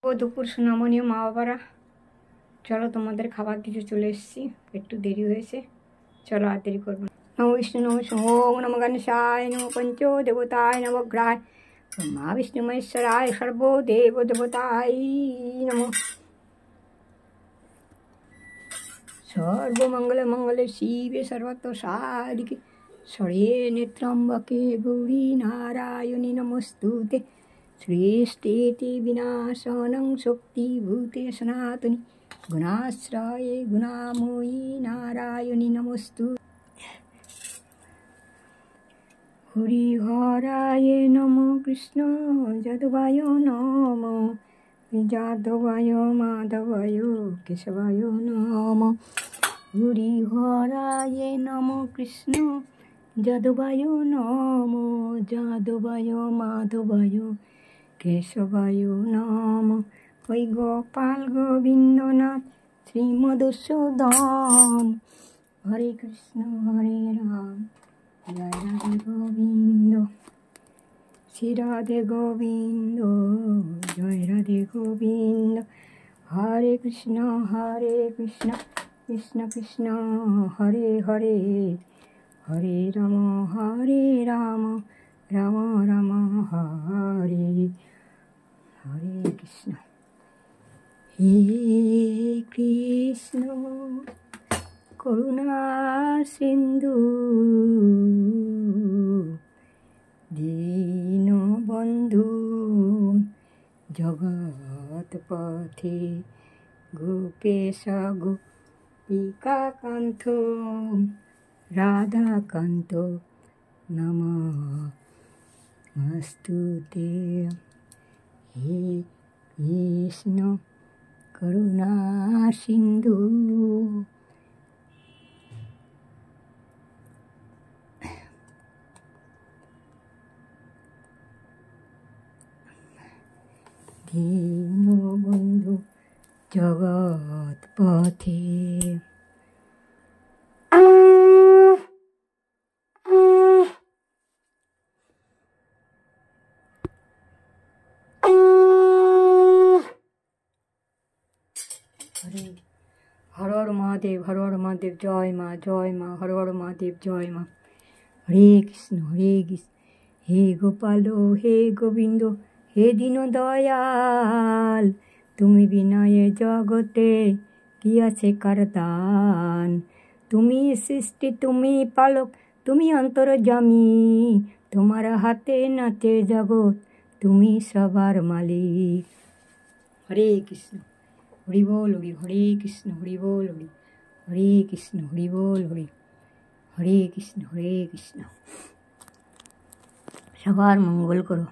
ও দুপুর সোনামণি মা বাবারা, চলো তোমাদের খাবার দিতে চলে এসেছি। একটু দেরি হয়েছে, চলো আর দেরি করবো না। নমো বিষ্ণু নমো ওম নমো গণেশায় নমো পঞ্চ দেবতায় নবগ্রহায় ব্রহ্মা বিষ্ণু মহেশ্বরায় সর্বদেব দেবতায় নমো। সর্বমঙ্গল মঙ্গলে শিবে সর্বত্র সাধিকে শরণ্যে নেত্রম্বকে গৌরী নারায়ণী নমস্তুতে। সৃষ্টিতে বিনাশनं শক্তিভূতে সনাতনী গুণাশ্রয়ে গুণাময়ী নারায়ণী নমস্তু। হরিহরায় নমো কৃষ্ণ যাদবায় নমো যাদবায় মাধবায় কেশবায় নমো। হরিহরায় নমো কৃষ্ণ যাদবায় নমো যাদবায় মাধবায় কেশবায় নমো। ওই গোপাল গোবিন্দনাথ শ্রীমধুসূদন হরে কৃষ্ণ হরে রাম জয় রাধে গোবিন্দ শ্রী রাধে গোবিন্দ জয় রাধে গোবিন্দ। হরে কৃষ্ণ কৃষ্ণ কৃষ্ণ হরে হরে হরে রাম রাম রাম হরে হরে কৃষ্ণ। হে কৃষ্ণ করুণা সিন্ধু দীনবন্ধু জগৎপথে গোপেশ গোপিকাকান্ত রাধাকান্ত নমস্তুতে। হে কৃষ্ণ করুণা সিন্ধু দীনবন্ধু জগৎপথে। হর হর মহাদেব হর হর মহাদেব জয় মা হর হর মহাদেব জয় মা। হরে কৃষ্ণ হে গোপাল হে গোবিন্দ হে দীন দয়াল তুমি বিনয়ে জগতে কি আছে কারদান। তুমি সৃষ্টি তুমি পালক তুমি অন্তর্যামী তোমার হাতে নাচে জগৎ তুমি সবার মালিক। হরে কৃষ্ণ হরি বল হরি হরে কৃষ্ণ হরি বল হরি হরে কৃষ্ণ হরি বল হরি হরে কৃষ্ণ। সবার মঙ্গল করো।